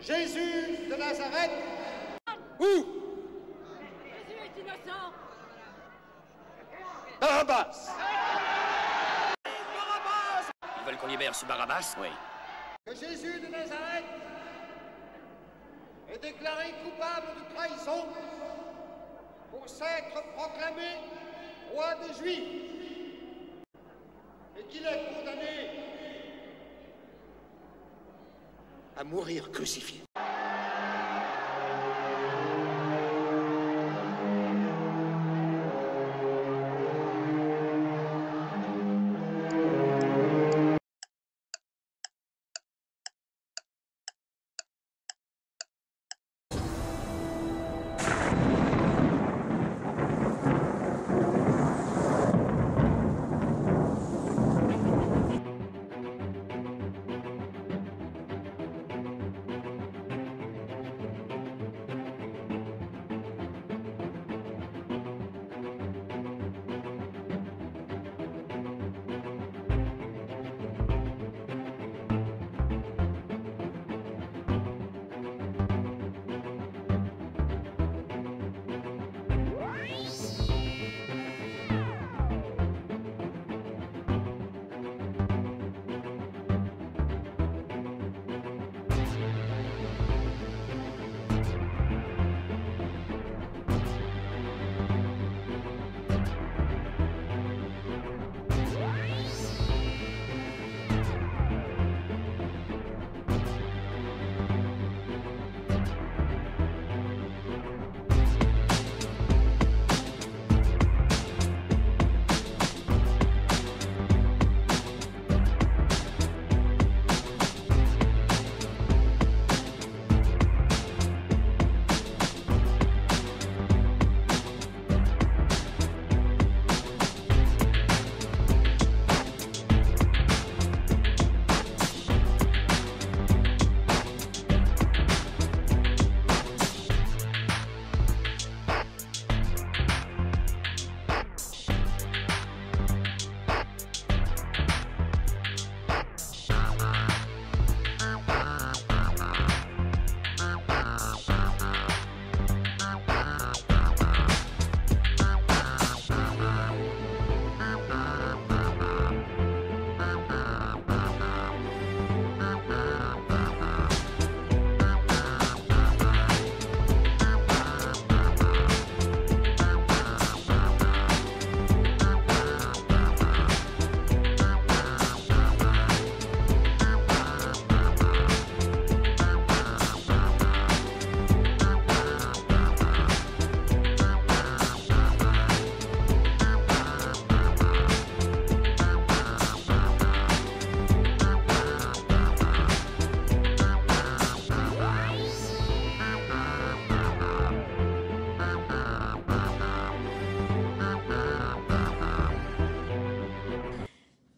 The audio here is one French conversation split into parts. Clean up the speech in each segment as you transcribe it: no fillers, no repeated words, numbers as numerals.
Jésus de Nazareth. Où? Jésus est innocent. Barabbas! Ils veulent qu'on libère ce Barabbas? Oui. Que Jésus de Nazareth est déclaré coupable de trahison pour s'être proclamé roi des Juifs et qu'il est condamné À mourir crucifié.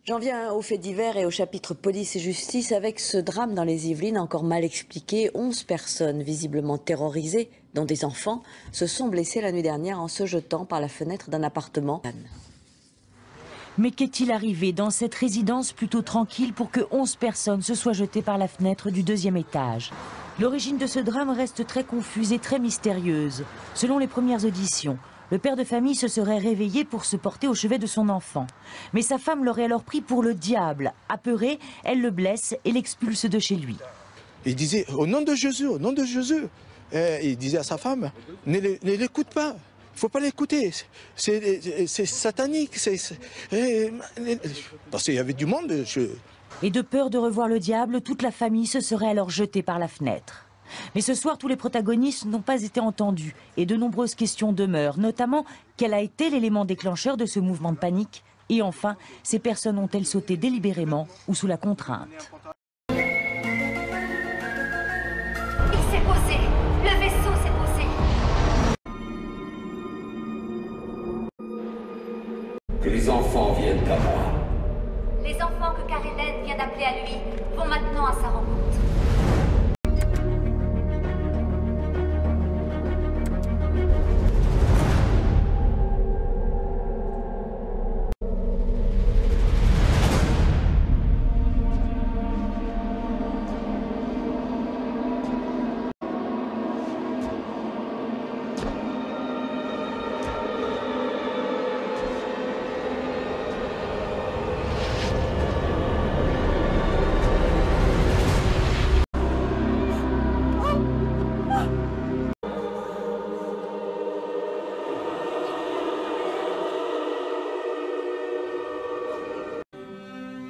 J'en viens aux faits divers et au chapitre police et justice avec ce drame dans les Yvelines encore mal expliqué. 11 personnes visiblement terrorisées, dont des enfants, se sont blessées la nuit dernière en se jetant par la fenêtre d'un appartement. Mais qu'est-il arrivé dans cette résidence plutôt tranquille pour que 11 personnes se soient jetées par la fenêtre du 2e étage? L'origine de ce drame reste très confuse et très mystérieuse. Selon les premières auditions, le père de famille se serait réveillé pour se porter au chevet de son enfant. Mais sa femme l'aurait alors pris pour le diable. Apeurée, elle le blesse et l'expulse de chez lui. Il disait, au nom de Jésus, au nom de Jésus. Il disait à sa femme, ne l'écoute pas. Il ne faut pas l'écouter. C'est satanique. Parce qu'il y avait du monde. Et de peur de revoir le diable, toute la famille se serait alors jetée par la fenêtre. Mais ce soir, tous les protagonistes n'ont pas été entendus et de nombreuses questions demeurent, notamment quel a été l'élément déclencheur de ce mouvement de panique et enfin, ces personnes ont-elles sauté délibérément ou sous la contrainte? Il s'est posé. Le vaisseau s'est posé. Que les enfants viennent à moi. Les enfants que Karénen vient d'appeler à lui vont maintenant à sa rencontre.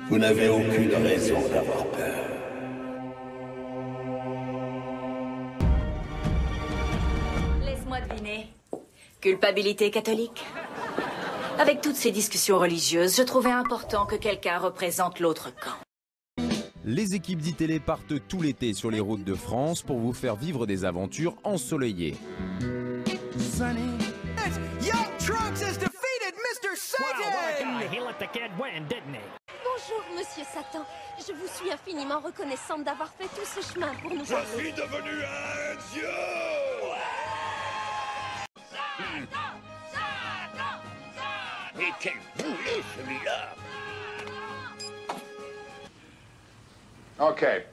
Vous n'avez aucune raison d'avoir peur. Laisse-moi deviner. Culpabilité catholique? Avec toutes ces discussions religieuses, je trouvais important que quelqu'un représente l'autre camp. Les équipes d'ITélé partent tout l'été sur les routes de France pour vous faire vivre des aventures ensoleillées. Bonjour, monsieur Satan. Je vous suis infiniment reconnaissante d'avoir fait tout ce chemin pour nous parler. Je suis devenu un dieu! Mais quel boulet celui-là! Okay.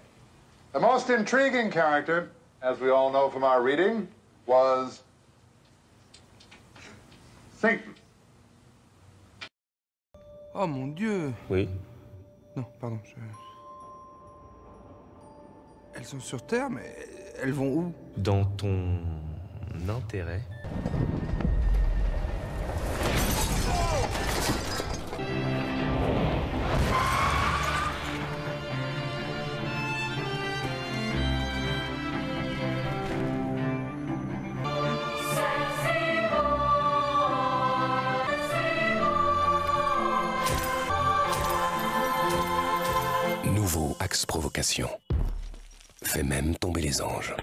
The most intriguing character, as we all know from our reading, was Satan. Oh mon Dieu! Oui. Non, pardon, Elles sont sur Terre, mais elles vont où? Dans ton intérêt. Nouveau Axe Provocation. Fait même tomber les anges.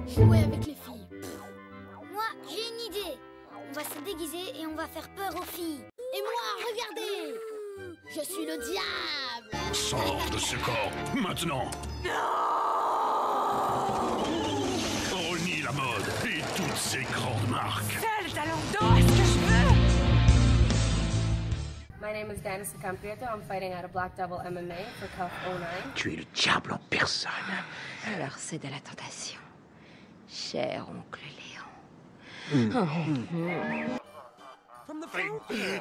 Jouer avec les filles. Moi, j'ai une idée. On va se déguiser et on va faire peur aux filles. Et moi, regardez! Je suis le diable! Sors de ce corps, maintenant! On renie la mode et toutes ces grandes marques. Quel talent d'or est-ce que je veux? My name is Danis Camprieto. I'm fighting out of Black Devil MMA for CUF 09. Tu es le diable en personne. Alors c'est de la tentation. Cher oncle Léon. From the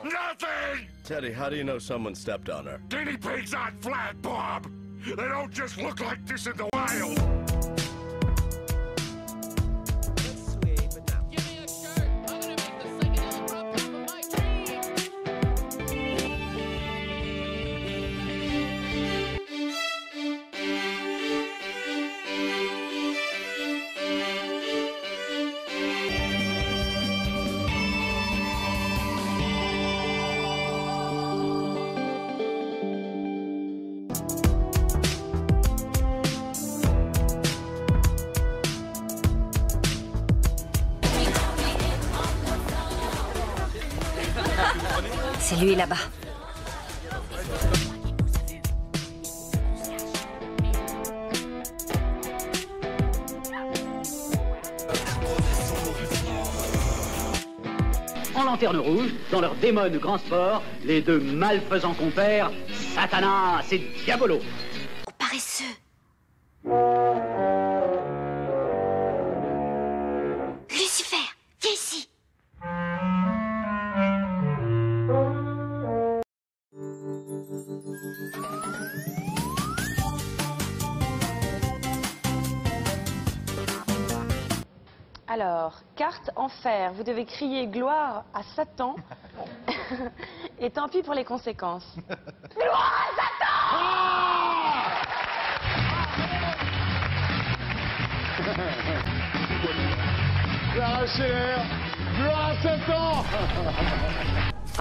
Nothing! Teddy, how do you know someone stepped on her? Guinea pigs aren't flat, Bob! They don't just look like this in the wild! C'est lui là-bas. En lanterne rouge, dans leur démon grand sport, les deux malfaisants compères, Satanas et Diabolo. Paresseux. Lucifer, viens ici. Alors, carte en fer, vous devez crier gloire à Satan. Et tant pis pour les conséquences. Gloire à Satan! Gloire à Scheller! Gloire à Satan!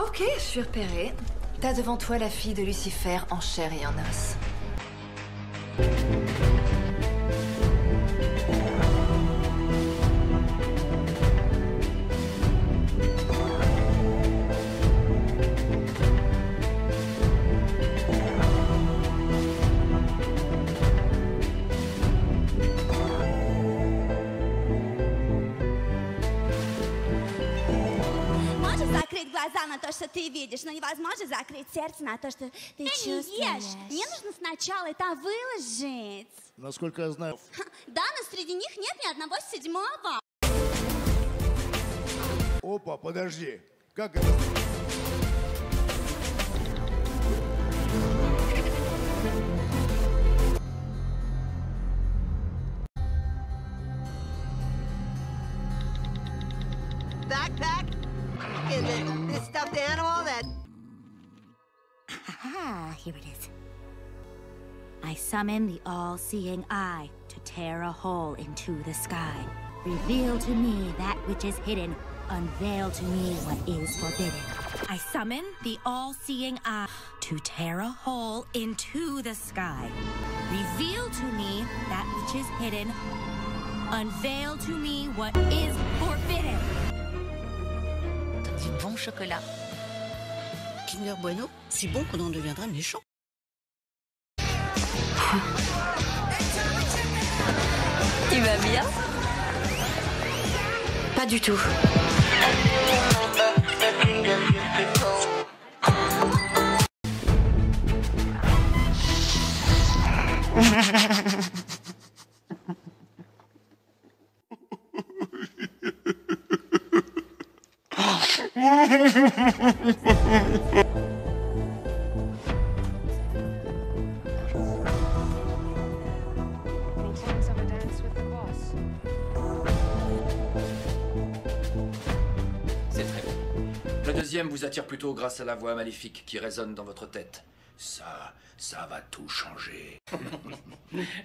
Ok, je suis repérée. T'as devant toi la fille de Lucifer en chair et en os. Закрыть глаза на то, что ты видишь, но невозможно закрыть сердце на то, что ты чувствуешь. Мне нужно сначала это выложить. Насколько я знаю. Да, но среди них нет ни одного седьмого. Опа, подожди. Как это? backpack? And this stuffed animal that... Ah, here it is. I summon the all-seeing eye to tear a hole into the sky. Reveal to me that which is hidden. Unveil to me what is forbidden. I summon the all-seeing eye to tear a hole into the sky. Reveal to me that which is hidden. Unveil to me what is forbidden. Du bon chocolat. Kinder Bueno, si bon qu'on en deviendra méchant. Tu vas bien? Pas du tout. C'est très bon. Le deuxième vous attire plutôt grâce à la voix maléfique qui résonne dans votre tête. Ça va tout changer.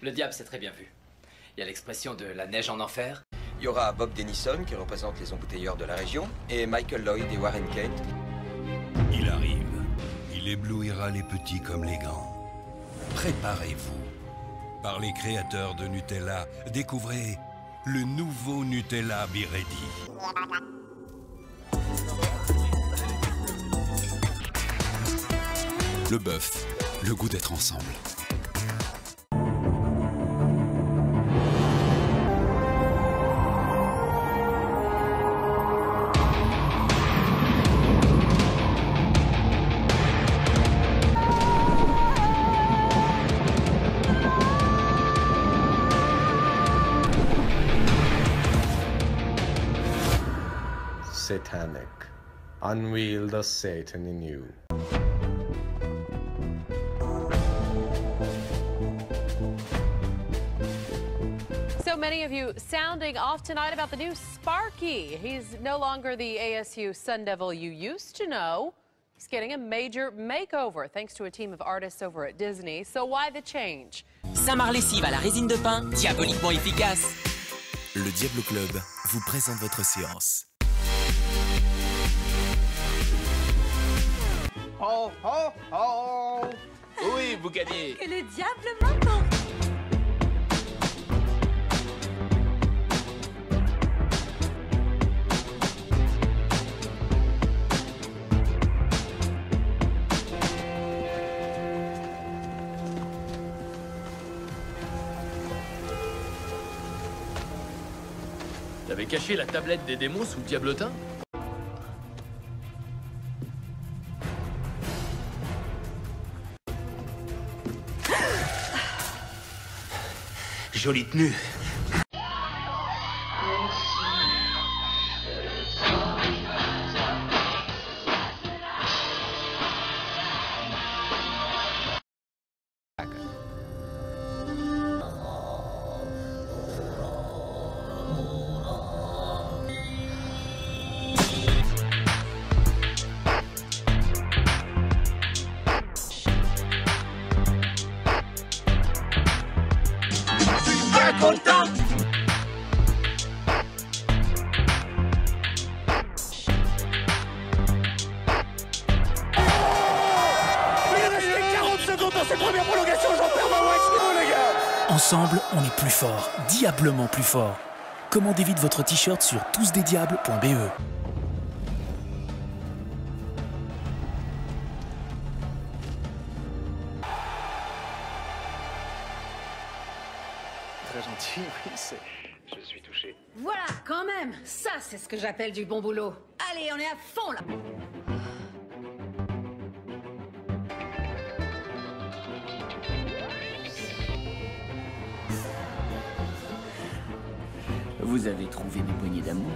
Le diable, c'est très bien vu. Il y a l'expression de la neige en enfer. Il y aura Bob Dennison qui représente les embouteilleurs de la région et Michael Lloyd et Warren Kate. Il arrive. Il éblouira les petits comme les grands. Préparez-vous. Par les créateurs de Nutella, découvrez le nouveau Nutella Biredi. Le bœuf, le goût d'être ensemble. Satanic. Unveil the Satan in you. So many of you sounding off tonight about the new Sparky. He's no longer the ASU Sun Devil you used to know. He's getting a major makeover thanks to a team of artists over at Disney. So why the change? Saint-Marc Lessive à la résine de pin, diaboliquement efficace. Le Diablo Club vous présente votre séance. Oh, oh, oh! Oui, vous gagnez. Que le diable m'emporte. T'avais caché la tablette des démons sous le diablotin? Jolie tenue. Content. Il restait 40 secondes dans cette première prolongation, j'en perds ma wax, les gars. Ensemble, on est plus fort, diablement plus fort. Commandez vite votre t-shirt sur tousdesdiables.be. Très gentil, oui, c'est... Je suis touché. Voilà, quand même. Ça, c'est ce que j'appelle du bon boulot. Allez, on est à fond, là. Vous avez trouvé mes poignées d'amour?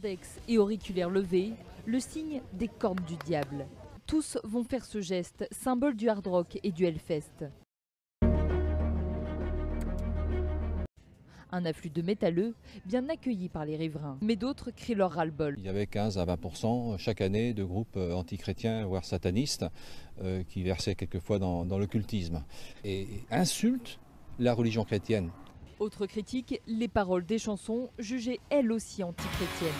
index et auriculaire levé, le signe des cornes du diable. Tous vont faire ce geste, symbole du hard rock et du Hellfest. Un afflux de métalleux, bien accueilli par les riverains. Mais d'autres crient leur ras-le-bol. Il y avait 15 à 20% chaque année de groupes antichrétiens, voire satanistes, qui versaient quelquefois dans l'occultisme et insultent la religion chrétienne. Autre critique, les paroles des chansons, jugées elles aussi antichrétiennes.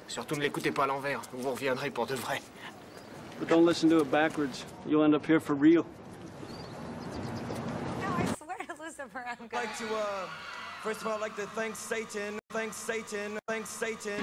Surtout ne l'écoutez pas à l'envers, vous reviendrez pour de vrai. But don't listen to it backwards. You'll end up here for real. I swear, Lucifer, I'm good. I'd like to, first of all, I'd like to thank Satan, thank Satan, thank Satan.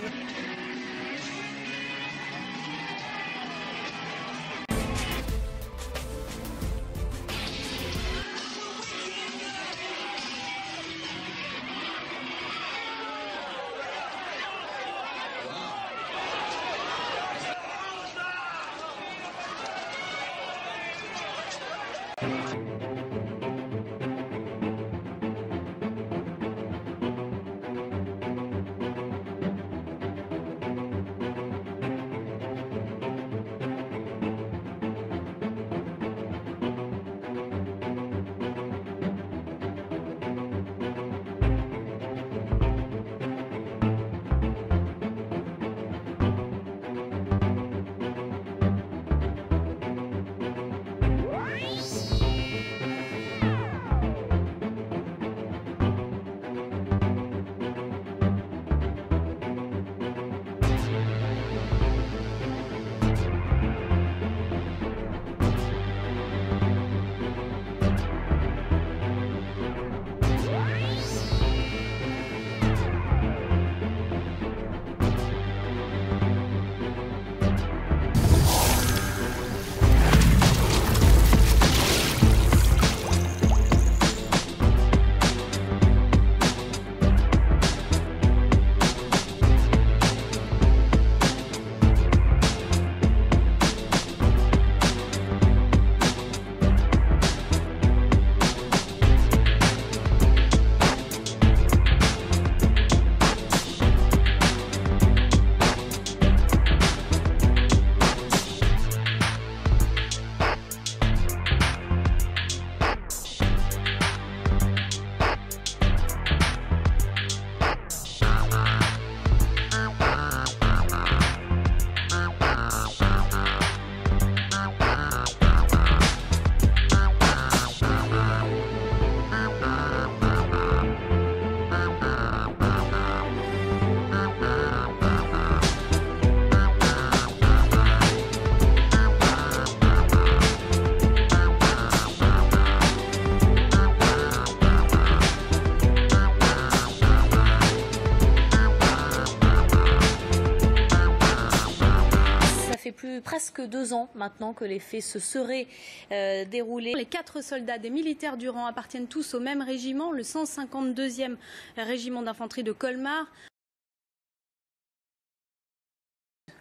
Presque 2 ans maintenant que les faits se seraient déroulés. Les 4 soldats des militaires du rang appartiennent tous au même régiment, le 152e régiment d'infanterie de Colmar.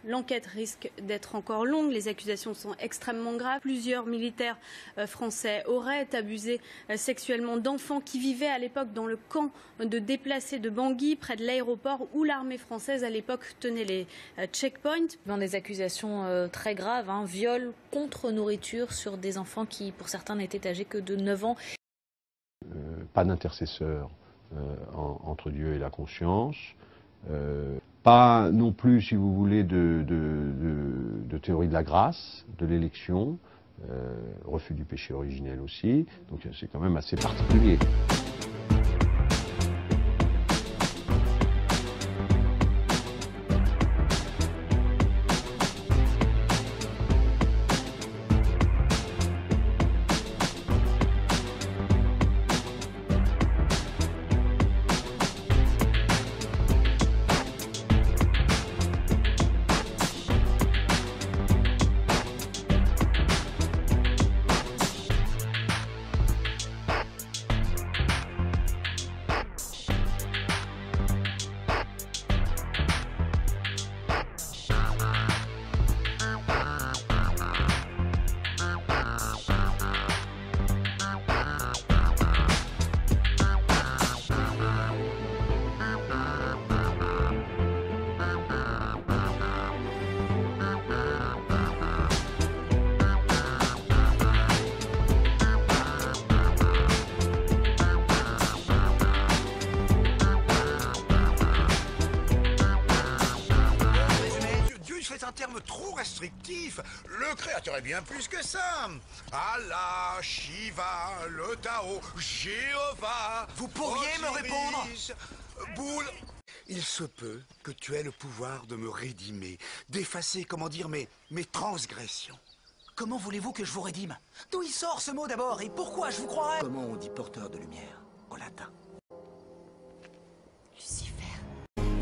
L'enquête risque d'être encore longue, les accusations sont extrêmement graves. Plusieurs militaires français auraient abusé sexuellement d'enfants qui vivaient à l'époque dans le camp de déplacés de Bangui, près de l'aéroport où l'armée française à l'époque tenait les checkpoints. Des accusations très graves, viol contre nourriture sur des enfants qui pour certains n'étaient âgés que de 9 ans. Pas d'intercesseur entre Dieu et la conscience. Pas non plus, si vous voulez, de théorie de la grâce, de l'élection, refus du péché originel aussi, donc c'est quand même assez particulier. restrictif. Le créateur est bien plus que ça. Allah, Shiva, le Tao, Jéhovah. Vous pourriez me répondre? Boule. Il se peut que tu aies le pouvoir de me rédimer, d'effacer, comment dire, mes transgressions. Comment voulez-vous que je vous rédime? D'où il sort ce mot d'abord et pourquoi je vous croirais? Comment on dit porteur de lumière en latin? Lucifer.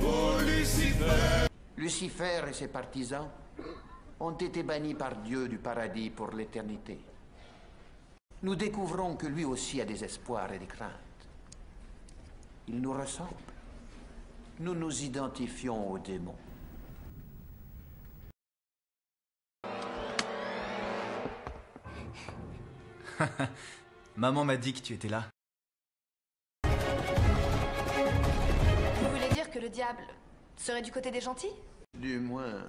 Oh, Lucifer! Lucifer et ses partisans ont été bannis par Dieu du paradis pour l'éternité. Nous découvrons que lui aussi a des espoirs et des craintes. Il nous ressemble. Nous nous identifions aux démons. Maman m'a dit que tu étais là. Vous voulez dire que le diable serait du côté des gentils? Du moins,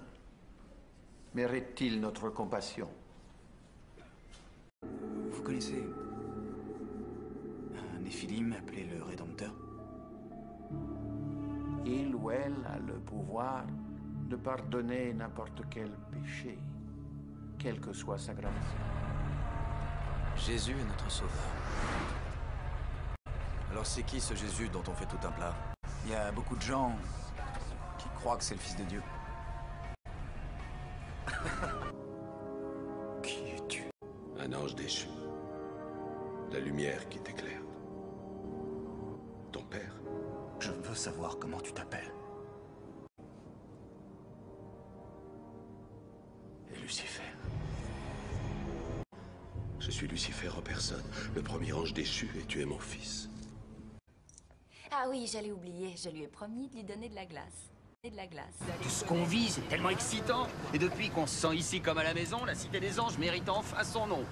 mérite-t-il notre compassion? Vous connaissez un Néphilim appelé le Rédempteur? Il ou elle a le pouvoir de pardonner n'importe quel péché, quelle que soit sa gravité. Jésus est notre sauveur. Alors c'est qui ce Jésus dont on fait tout un plat? Il y a beaucoup de gens qui croient que c'est le Fils de Dieu. Qui es-tu? Un ange déchu. La lumière qui t'éclaire. Ton père. Je veux savoir comment tu t'appelles. Et Lucifer. Je suis Lucifer en personne, le premier ange déchu, et tu es mon fils. Ah oui, j'allais oublier. Je lui ai promis de lui donner de la glace. Et de la glace. Tout ce qu'on vit, c'est tellement excitant. Et depuis qu'on se sent ici comme à la maison, la Cité des Anges mérite enfin son nom.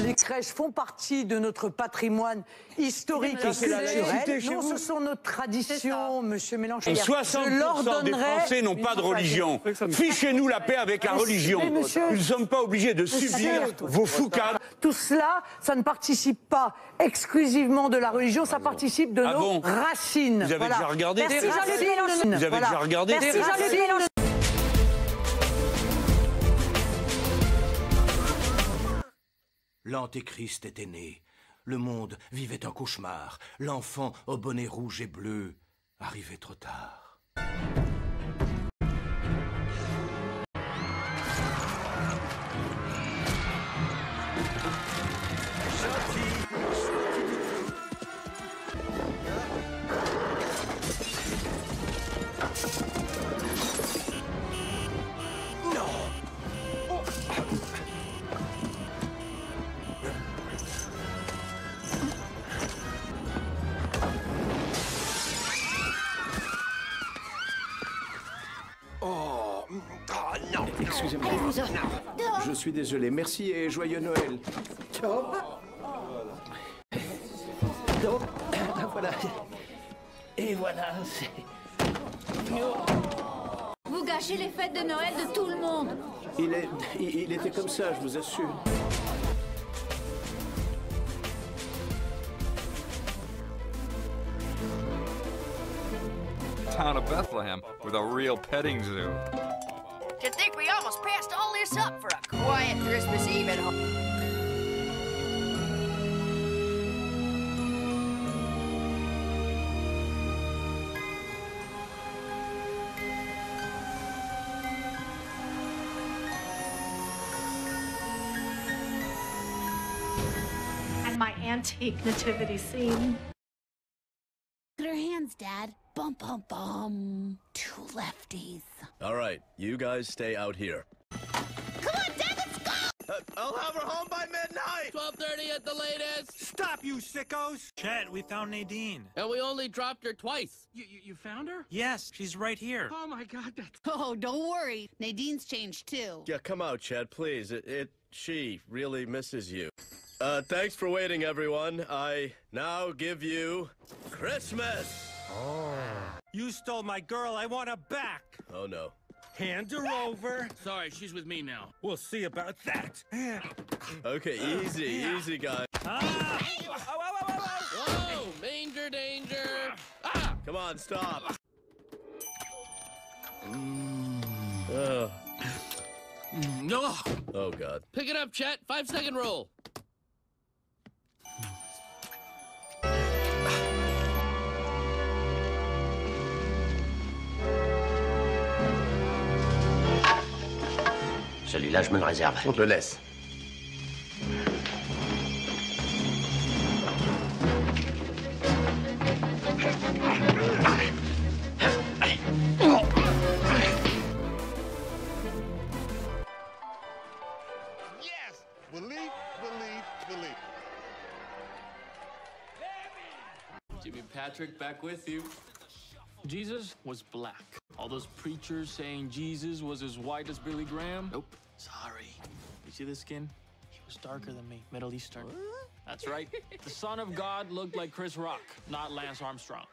Les crèches font partie de notre patrimoine historique et culturel. Non, ce sont nos traditions, monsieur Mélenchon. 60% des Français n'ont pas de religion. Fichez-nous la paix avec la religion. Nous ne sommes pas obligés de subir vos foucades. Tout cela, ça ne participe pas exclusivement de la religion, ça participe de nos racines. Vous avez déjà regardé? Merci, Vous avez déjà regardé? L'Antéchrist était né. Le monde vivait un cauchemar. L'enfant au bonnet rouge et bleu arrivait trop tard. Excusez-moi. Je suis désolé. Merci et joyeux Noël. Voilà. Et voilà, c'est... Vous gâchez les fêtes de Noël de tout le monde. Il était comme ça, je vous assure. Town of Bethlehem with a real petting zoo. To think we almost passed all this up for a quiet Christmas Eve at home. And my antique nativity scene. Look at her hands, Dad. Bum, bum, bum. Two lefties. All right, you guys stay out here. Come on, Dad, let's go! I'll have her home by midnight! 12:30 at the latest! Stop, you sickos! Chet, we found Nadine. And we only dropped her twice. You found her? Yes, she's right here. Oh my God, that's... Oh, don't worry. Nadine's changed too. Yeah, come out, Chad, please. She really misses you. Thanks for waiting, everyone. I now give you Christmas! Oh. You stole my girl. I want her back. Oh, no. Hand her over. Sorry, she's with me now. We'll see about that. Okay, easy, guys. Ah! Whoa! Manger danger! Ah! Come on, stop. No! Oh, God. Pick it up, Chet. 5-second roll. Celui-là, je me le réserve. On te le laisse. Yes! Believe. Jimmy Patrick back with you. Jesus was black. All those preachers saying Jesus was as white as Billy Graham? Nope. Sorry. You see this skin? He was darker than me. Middle Eastern. What? That's right. The Son of God looked like Chris Rock, not Lance Armstrong.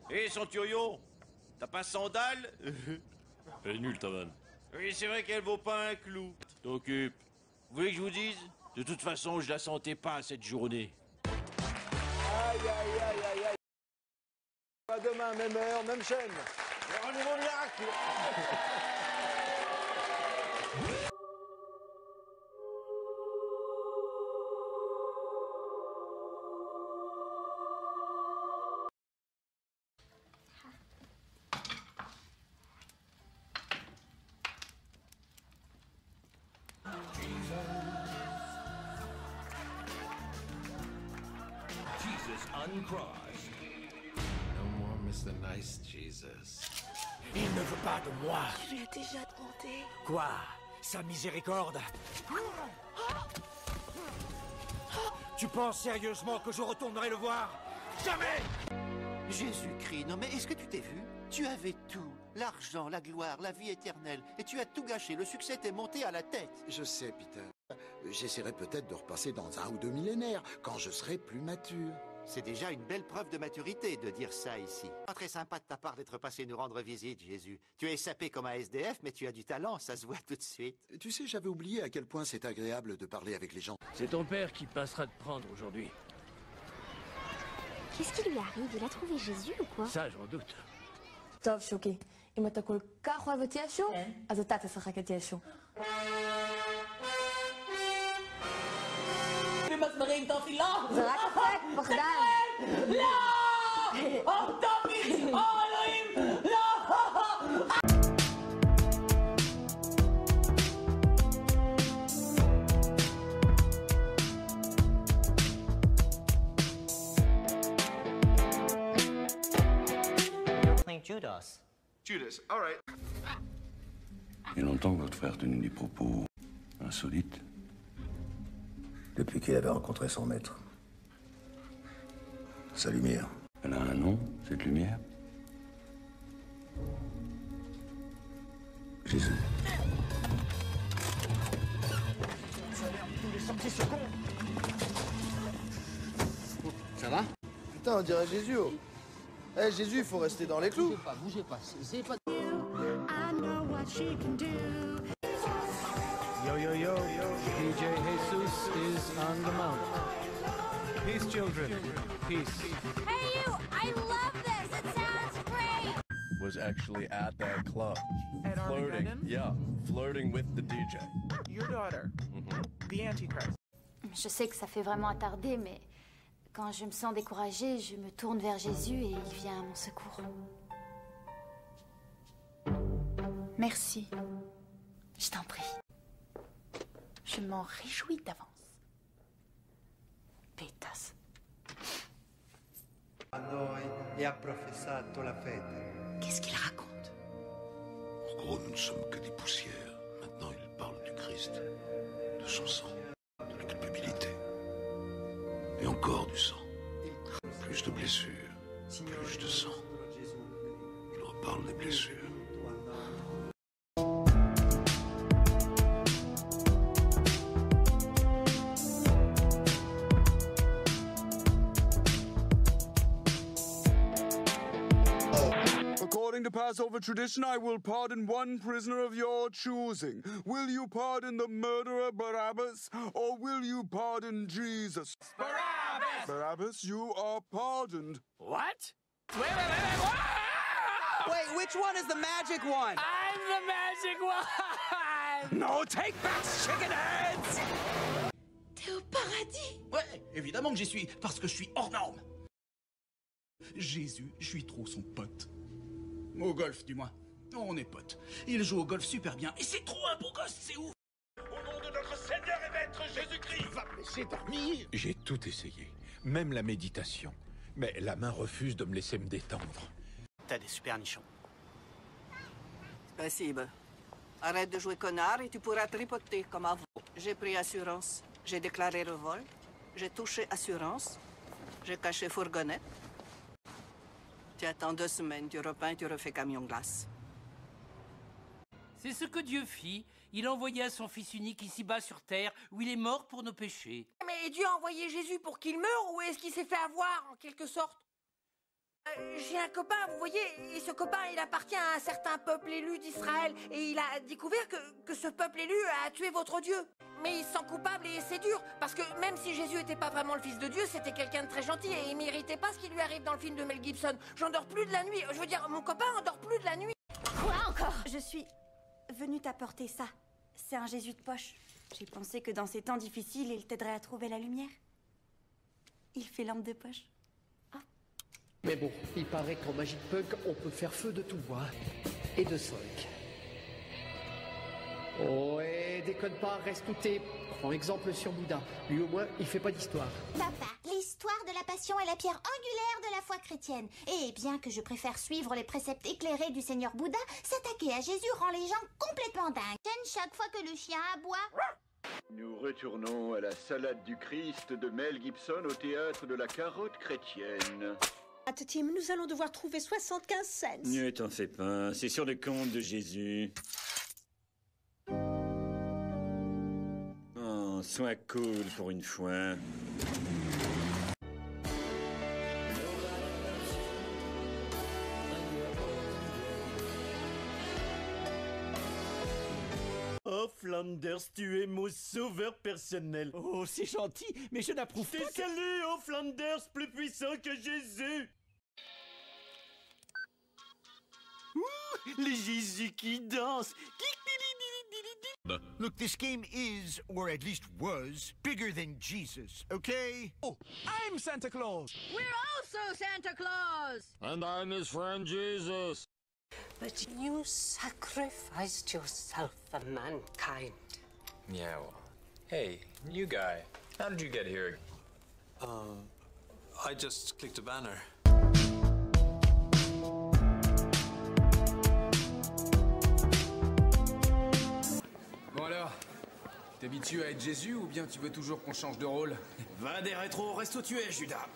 Hé, Centurion, t'as pas sandale? Elle est nulle, ta vanne. Oui, c'est vrai qu'elle vaut pas un clou. T'occupe. Vous voulez que je vous dise? De toute façon, je la sentais pas, cette journée. Aïe, aïe, aïe, aïe, aïe. À demain, même heure, même chaîne. Rendez-vous miracle. Jesus uncrossed. No more Mr. Nice Jesus. Il ne veut pas de moi. Tu lui as déjà demandé. Quoi? Sa miséricorde? Tu penses sérieusement que je retournerai le voir? Jamais! Jésus-Christ, non mais est-ce que tu t'es vu? Tu avais tout. L'argent, la gloire, la vie éternelle. Et tu as tout gâché. Le succès t'est monté à la tête. Je sais, Peter. J'essaierai peut-être de repasser dans 1 ou 2 millénaires, quand je serai plus mature. C'est déjà une belle preuve de maturité de dire ça ici. Pas très sympa de ta part d'être passé nous rendre visite, Jésus. Tu es sapé comme un SDF, mais tu as du talent, ça se voit tout de suite. Tu sais, j'avais oublié à quel point c'est agréable de parler avec les gens. C'est ton père qui passera te prendre aujourd'hui. Qu'est-ce qui lui arrive? Il a trouvé Jésus ou quoi? Ça, j'en doute. טוב, שוקי, אם אתה כל כך אוהב את ישו, אז אתה תשחק את ישו. מסמרים, טופי, לא! זה רק אפק, פחדן. לא! או, טופי! או, אלוהים! לא! Judas. Judas, all right. Il y a longtemps que votre frère tenait des propos insolites. Depuis qu'il avait rencontré son maître. Sa lumière. Elle a un nom, cette lumière? Jésus. Ça va? Putain, on dirait Jésus. Oh. Eh, Jésus, il faut rester dans les clous. Bougez pas, c'est pas... DJ Jesus is on the mount. Peace, children. Peace. Hey, you! I love this! It sounds great! Was actually at that club. At flirting. Armageddon? Yeah, flirting with the DJ. Your daughter. The Antichrist. Je sais que ça fait vraiment attarder, mais quand je me sens découragée, je me tourne vers Jésus et il vient à mon secours. Merci. Je t'en prie. Je m'en réjouis d'avance. Pétasse. A noi e ha professato la fede. Qu'est-ce qu'il raconte? En gros, nous ne sommes que des poussières. Maintenant, il parle du Christ, de son sang, de la culpabilité. Et encore du sang. Plus de blessures, plus de sang. Il reparle des blessures. According to Passover tradition, I will pardon one prisoner of your choosing. Will you pardon the murderer Barabbas, or will you pardon Jesus? Barabbas! Barabbas, you are pardoned. What? Wait! Wait, which one is the magic one? I'm the magic one! No, take back, chicken heads! T'es au paradis? Ouais, évidemment que j'y suis, parce que je suis hors norme. Jésus, je suis trop son pote. Au golf, du moins. On est potes. Il joue au golf super bien, et c'est trop un beau gosse, c'est ouf! Au nom de notre Seigneur et Maître Jésus-Christ, va me laisser dormir! J'ai tout essayé, même la méditation. Mais la main refuse de me laisser me détendre. T'as des super nichons. Possible. Arrête de jouer connard et tu pourras tripoter comme avant. J'ai pris assurance. J'ai déclaré le vol. J'ai touché assurance. J'ai caché fourgonnette. Tu attends 2 semaines, tu repeins, tu refais camion glace. C'est ce que Dieu fit. Il envoya son Fils unique ici-bas sur terre, où il est mort pour nos péchés. Mais Dieu a envoyé Jésus pour qu'il meure ou est-ce qu'il s'est fait avoir, en quelque sorte? J'ai un copain, vous voyez, et ce copain, il appartient à un certain peuple élu d'Israël. Et il a découvert que ce peuple élu a tué votre Dieu. Mais il se sent coupable et c'est dur, parce que même si Jésus n'était pas vraiment le fils de Dieu, c'était quelqu'un de très gentil et il méritait pas ce qui lui arrive dans le film de Mel Gibson. J'en dors plus de la nuit, je veux dire, mon copain en dort plus de la nuit. Quoi encore? Je suis venue t'apporter ça. C'est un Jésus de poche. J'ai pensé que dans ces temps difficiles, il t'aiderait à trouver la lumière. Il fait lampe de poche. Mais bon, il paraît qu'en Magic Punk, on peut faire feu de tout bois et de solk. Oh, et déconne pas, reste tout tes. Prends exemple sur Bouddha. Lui au moins, il fait pas d'histoire. Papa, l'histoire de la Passion est la pierre angulaire de la foi chrétienne. Et bien que je préfère suivre les préceptes éclairés du Seigneur Bouddha, s'attaquer à Jésus rend les gens complètement dingues. Chaque fois que le chien aboie... Nous retournons à la salade du Christ de Mel Gibson au théâtre de la carotte chrétienne. Tim, nous allons devoir trouver 75 cents. Ne t'en fais pas, c'est sur le compte de Jésus. Oh, sois cool pour une fois. Oh, Flanders, tu es mon sauveur personnel. Oh, c'est gentil, mais je n'approuve pas. Salut, oh Flanders, plus puissant que Jésus. Les Jésus qui dansent. Look, this game is, or at least was, bigger than Jesus, okay? Oh, I'm Santa Claus. We're also Santa Claus. And I'm his friend Jesus. But you sacrificed yourself for mankind. Yeah, well, hey, new guy. How did you get here? I just clicked a banner. Bon alors, t'habitues à être Jésus ou bien tu veux toujours qu'on change de rôle? Va des rétros, reste où tu es, Judas.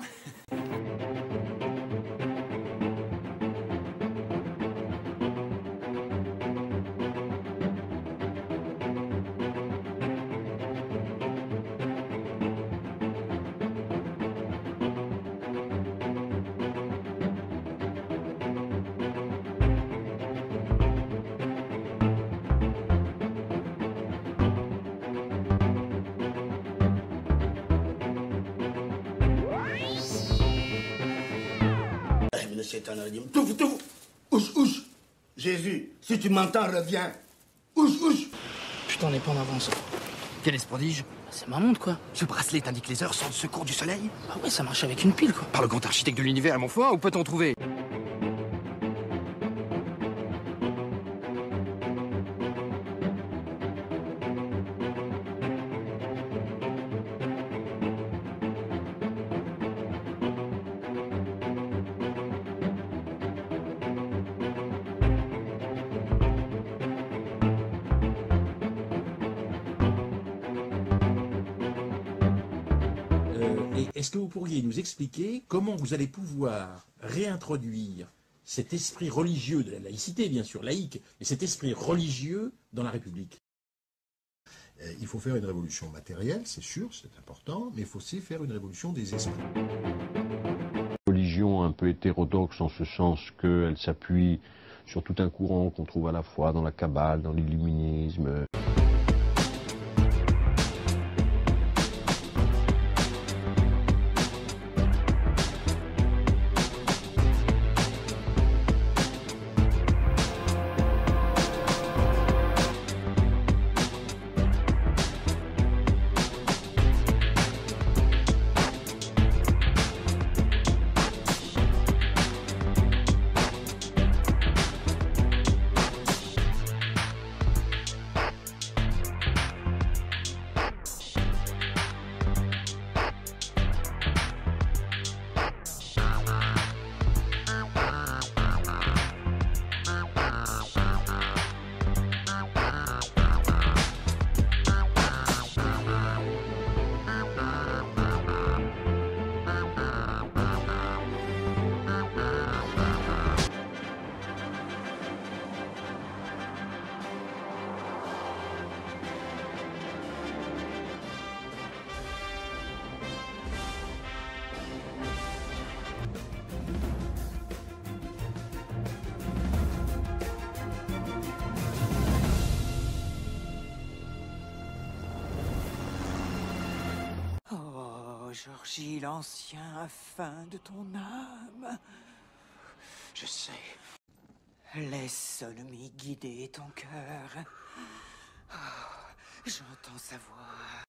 Ouch, ouch. Jésus, si tu m'entends, reviens. Ouch, ouch. Putain, on n'est pas en avance. Quel est ce prodige? C'est ma montre, quoi. Ce bracelet t'indique les heures sans le secours du soleil? Ah ouais, ça marche avec une pile, quoi. Par le grand architecte de l'univers, mon foi, où peut-on trouver? Est-ce que vous pourriez nous expliquer comment vous allez pouvoir réintroduire cet esprit religieux de la laïcité, bien sûr, laïque, mais cet esprit religieux dans la République? Il faut faire une révolution matérielle, c'est sûr, c'est important, mais il faut aussi faire une révolution des esprits. Religion un peu hétérodoxe en ce sens qu'elle s'appuie sur tout un courant qu'on trouve à la fois dans la Kabbale, dans l'illuminisme. Georgie l'Ancien, afin de ton âme. Je sais. Laisse l'ennemi guider ton cœur. Oh, j'entends sa voix.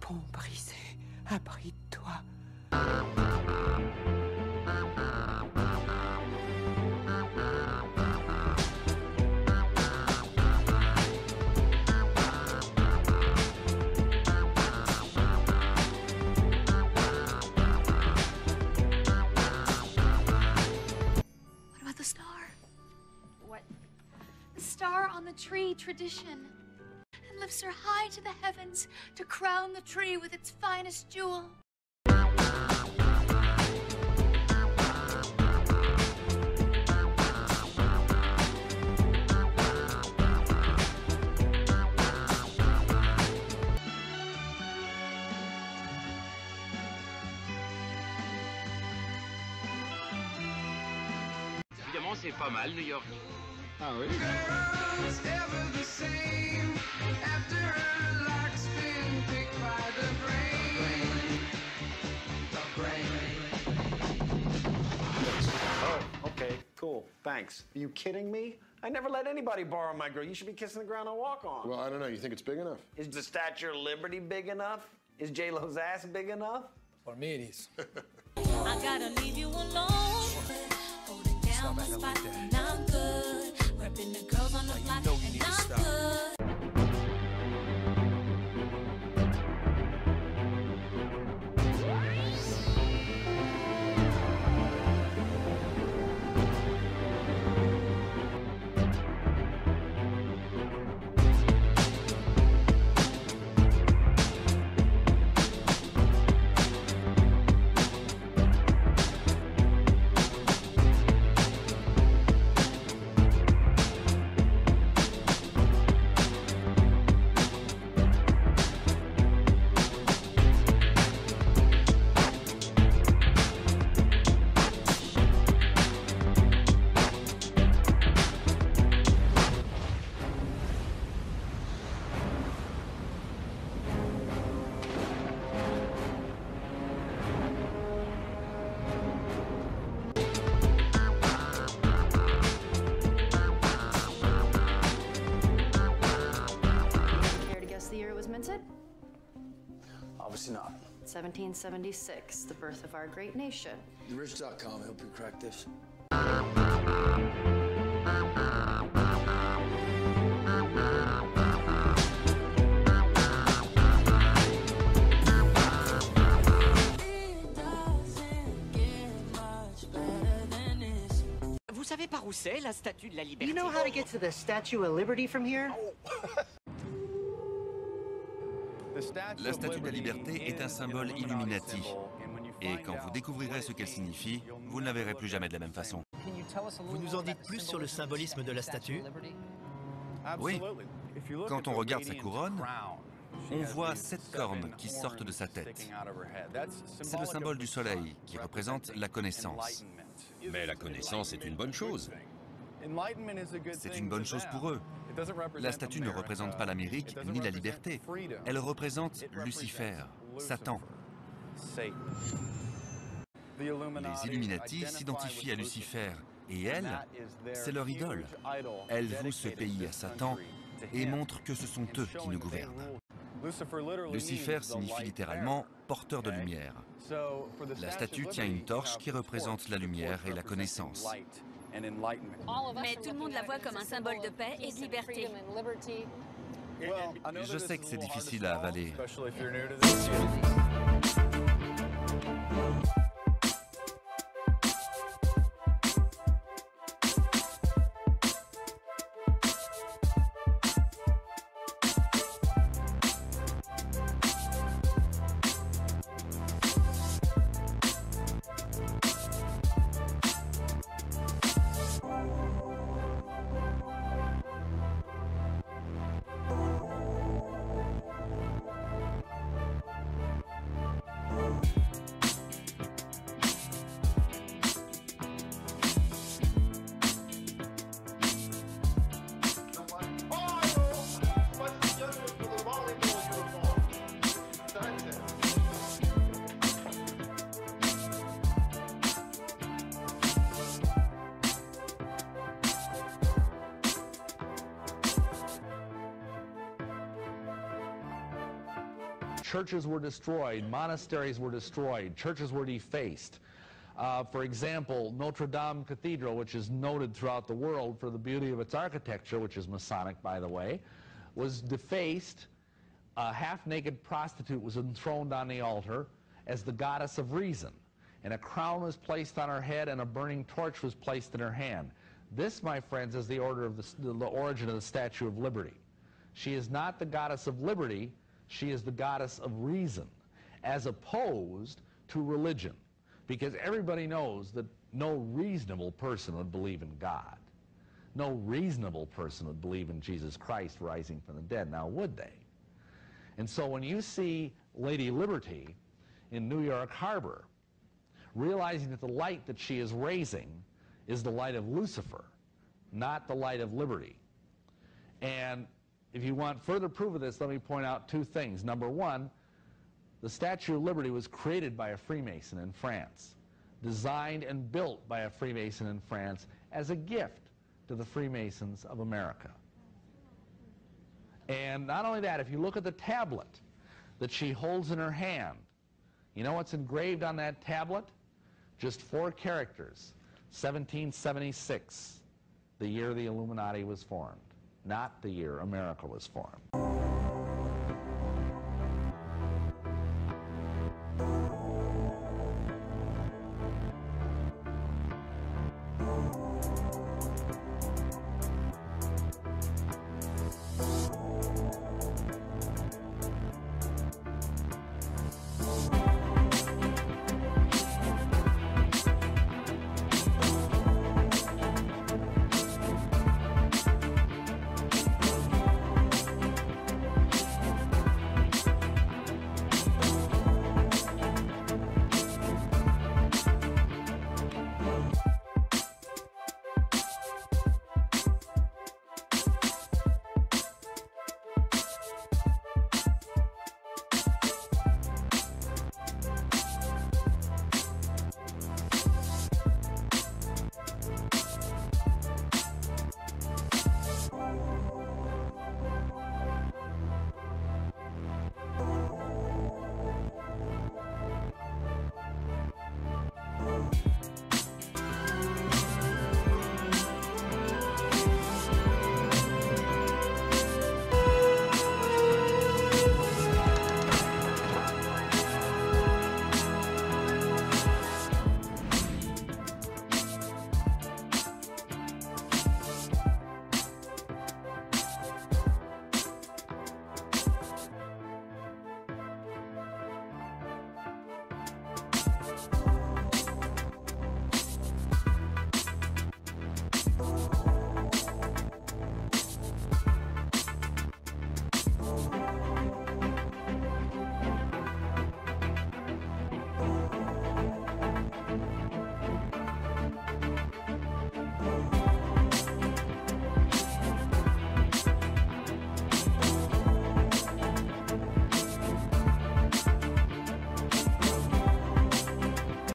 Pont brisé, abrite-toi. On the tree tradition and lifts her high to the heavens to crown the tree with its finest jewel. Évidemment, c'est pas mal, New York. Ah oui. Oh, okay, cool. Thanks. Are you kidding me? I never let anybody borrow my girl. You should be kissing the ground I walk on. Well, I don't know. You think it's big enough? Is the Statue of Liberty big enough? Is J-Lo's ass big enough? For me, it is. I gotta leave you alone. Holding down my spot, and I'm good. Repping the girls on the block, and I'm good. it? Obviously not. 1776, the birth of our great nation. TheRich.com, help you crack this. Vous savez par où c'est, la statue de la liberté? You know how to get to the Statue of Liberty from here? La statue de la liberté est un symbole Illuminati. Et quand vous découvrirez ce qu'elle signifie, vous ne la verrez plus jamais de la même façon. Vous nous en dites plus sur le symbolisme de la statue? Oui. Quand on regarde sa couronne, on voit 7 cornes qui sortent de sa tête. C'est le symbole du soleil qui représente la connaissance. Mais la connaissance est une bonne chose. C'est une bonne chose pour eux. La statue ne représente pas l'Amérique ni la liberté. Elle représente Lucifer, Satan. Les Illuminati s'identifient à Lucifer et elle, c'est leur idole. Elle voue ce pays à Satan et montre que ce sont eux qui nous gouvernent. Lucifer signifie littéralement « porteur de lumière ». La statue tient une torche qui représente la lumière et la connaissance. Mais tout le monde la voit comme un symbole de paix et de liberté. Je sais que c'est difficile à avaler. Churches were destroyed, monasteries were destroyed, churches were defaced. For example, Notre Dame Cathedral, which is noted throughout the world for the beauty of its architecture, which is Masonic, by the way, was defaced. A half-naked prostitute was enthroned on the altar as the goddess of reason, and a crown was placed on her head and a burning torch was placed in her hand. This, my friends, is the origin of the Statue of Liberty. She is not the goddess of liberty. She is the goddess of reason, as opposed to religion, because everybody knows that no reasonable person would believe in God. No reasonable person would believe in Jesus Christ rising from the dead, now would they? And so when you see Lady Liberty in New York Harbor, realizing that the light that she is raising is the light of Lucifer, not the light of liberty. And if you want further proof of this, let me point out 2 things. Number 1, the Statue of Liberty was created by a Freemason in France, designed and built by a Freemason in France as a gift to the Freemasons of America. And not only that, if you look at the tablet that she holds in her hand, you know what's engraved on that tablet? Just 4 characters, 1776, the year the Illuminati was formed. Not the year America was formed.